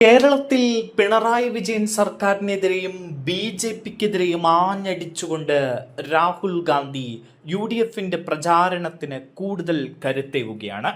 കേരളത്തിൽ പിണറായി വിജയൻ സർക്കാരിനെതിരെയും BJPക്കെതിരെയും ആഞ്ഞടിച്ചുകൊണ്ട് രാഹുൽ ഗാന്ധി UDFന്റെ പ്രചാരണത്തിന് കൂടുതൽ കരുത്തേവുകയാണ്.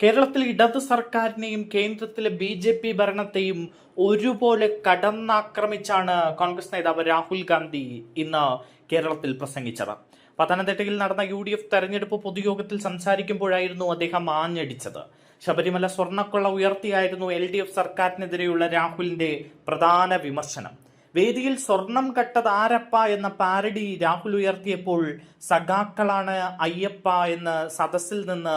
കേരളത്തിൽ ഇടത് സർക്കാരിനെയും കേന്ദ്രത്തിലെ BJP ഭരണത്തെയും ഒരുപോലെ കടന്നാക്രമിച്ചാണ് കോൺഗ്രസ് നേതാവ് രാഹുൽ ഗാന്ധി ഇന്ന് കേരളത്തിൽ പ്രസംഗിച്ചത്. പത്തനംതിട്ടയിൽ നടന്ന UDF തെരഞ്ഞെടുപ്പ് പൊതുയോഗത്തിൽ സംസാരിക്കുമ്പോഴായിരുന്നു അദ്ദേഹം ആഞ്ഞടിച്ചത്. ശബരിമല സ്വർണ്ണക്കൊള്ള ഉയർത്തിയായിരുന്നു LDF സർക്കാരിനെതിരെയുള്ള രാഹുലിന്റെ പ്രധാന വിമർശനം. വേദിയിൽ സ്വർണം കട്ടത് ആരപ്പ എന്ന പാരഡി രാഹുൽ ഉയർത്തിയപ്പോൾ സഖാക്കളാണ് അയ്യപ്പ എന്ന് സദസ്സിൽ നിന്ന്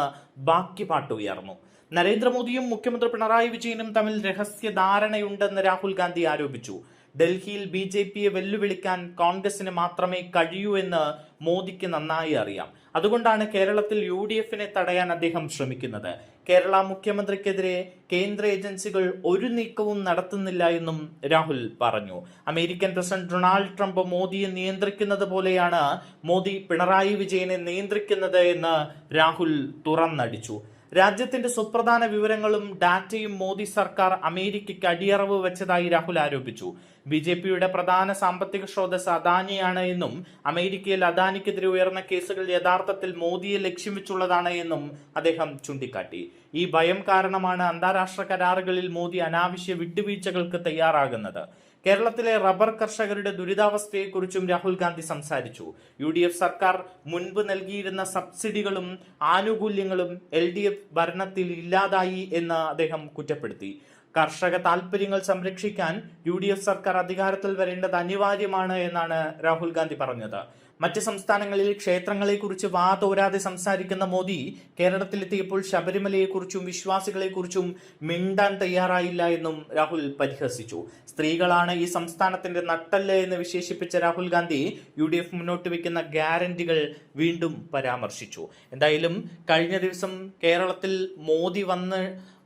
ബാക്കി പാട്ട് ഉയർന്നു. നരേന്ദ്രമോദിയും മുഖ്യമന്ത്രി പിണറായി വിജയനും തമ്മിൽ രഹസ്യ ധാരണയുണ്ടെന്ന് രാഹുൽ ഗാന്ധി ആരോപിച്ചു. ഡൽഹിയിൽ BJPയെ വെല്ലുവിളിക്കാൻ കോൺഗ്രസിന് മാത്രമേ കഴിയൂ എന്ന് മോദിക്ക് നന്നായി അറിയാം. അതുകൊണ്ടാണ് കേരളത്തിൽ UDFനെ തടയാൻ അദ്ദേഹം ശ്രമിക്കുന്നത്. കേരള മുഖ്യമന്ത്രിക്കെതിരെ കേന്ദ്ര ഏജൻസികൾ ഒരു നീക്കവും നടത്തുന്നില്ല എന്നും രാഹുൽ പറഞ്ഞു. അമേരിക്കൻ പ്രസിഡന്റ് ഡൊണാൾഡ് ട്രംപ് മോദിയെ നിയന്ത്രിക്കുന്നത് പോലെയാണ് മോദി പിണറായി വിജയനെ നിയന്ത്രിക്കുന്നത് എന്ന് രാഹുൽ തുറന്നടിച്ചു. രാജ്യത്തിന്റെ സുപ്രധാന വിവരങ്ങളും ഡാറ്റയും മോദി സർക്കാർ അമേരിക്കയ്ക്ക് അടിയറവ് വെച്ചതായി രാഹുൽ ആരോപിച്ചു. BJPയുടെ പ്രധാന സാമ്പത്തിക സ്രോതസ് അദാനിയാണ് എന്നും അമേരിക്കയിൽ അദാനിക്കെതിരെ ഉയർന്ന കേസുകൾ യഥാർത്ഥത്തിൽ മോദിയെ ലക്ഷ്യം വെച്ചുള്ളതാണ് എന്നും അദ്ദേഹം ചൂണ്ടിക്കാട്ടി. ഈ ഭയം കാരണമാണ് അന്താരാഷ്ട്ര കരാറുകളിൽ മോദി അനാവശ്യ വിട്ടുവീഴ്ചകൾക്ക് തയ്യാറാകുന്നത്. കേരളത്തിലെ റബ്ബർ കർഷകരുടെ ദുരിതാവസ്ഥയെക്കുറിച്ചും രാഹുൽ ഗാന്ധി സംസാരിച്ചു. UDF സർക്കാർ മുൻപ് നൽകിയിരുന്ന സബ്സിഡികളും ആനുകൂല്യങ്ങളും LDF ഭരണത്തിൽ ഇല്ലാതായി എന്ന് അദ്ദേഹം കുറ്റപ്പെടുത്തി. കർഷക താൽപര്യങ്ങൾ സംരക്ഷിക്കാൻ UDF സർക്കാർ അധികാരത്തിൽ വരേണ്ടത് അനിവാര്യമാണ് എന്നാണ് രാഹുൽ ഗാന്ധി പറഞ്ഞത്. മറ്റ് സംസ്ഥാനങ്ങളിൽ ക്ഷേത്രങ്ങളെക്കുറിച്ച് വാതോരാതെ സംസാരിക്കുന്ന മോദി കേരളത്തിലെത്തിയപ്പോൾ ശബരിമലയെക്കുറിച്ചും വിശ്വാസികളെക്കുറിച്ചും മിണ്ടാൻ തയ്യാറായില്ല എന്നും രാഹുൽ പരിഹസിച്ചു. സ്ത്രീകളാണ് ഈ സംസ്ഥാനത്തിന്റെ നട്ടെല്ല് എന്ന് വിശേഷിപ്പിച്ച രാഹുൽ ഗാന്ധി UDF മുന്നോട്ട് വെക്കുന്ന ഗ്യാരണ്ടികൾ വീണ്ടും പരാമർശിച്ചു. എന്തായാലും കഴിഞ്ഞ ദിവസം കേരളത്തിൽ മോദി വന്ന്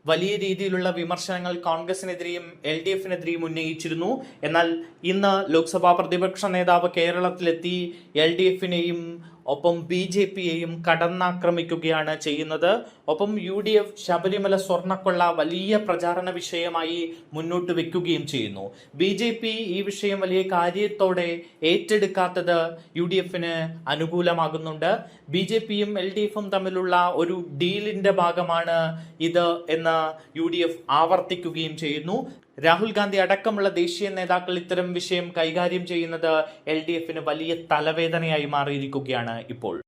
വലിയ രീതിയിലുള്ള വിമർശനങ്ങൾ കോൺഗ്രസിനെതിരെയും LDFനെതിരെയും ഉന്നയിച്ചിരുന്നു. എന്നാൽ ഇന്ന് ലോക്സഭാ പ്രതിപക്ഷ നേതാവ് കേരളത്തിലെത്തി LDFനെയും ഒപ്പം BJPയെയും കടന്നാക്രമിക്കുകയാണ് ചെയ്യുന്നത്. ഒപ്പം UDF ശബരിമല സ്വർണ്ണക്കൊള്ള വലിയ പ്രചാരണ വിഷയമായി മുന്നോട്ട് വെക്കുകയും ചെയ്യുന്നു. BJP ഈ വിഷയം വലിയ കാര്യത്തോടെ ഏറ്റെടുക്കാത്തത് UDFന് അനുകൂലമാകുന്നുണ്ട്. BJPയും LDFും തമ്മിലുള്ള ഒരു ഡീലിന്റെ ഭാഗമാണ് ഇത് എന്ന് UDF ആവർത്തിക്കുകയും ചെയ്യുന്നു. രാഹുൽ ഗാന്ധി അടക്കമുള്ള ദേശീയ നേതാക്കൾ ഇത്തരം വിഷയം കൈകാര്യം ചെയ്യുന്നത് LDFന് വലിയ തലവേദനയായി മാറിയിരിക്കുകയാണ് ഇപ്പോൾ.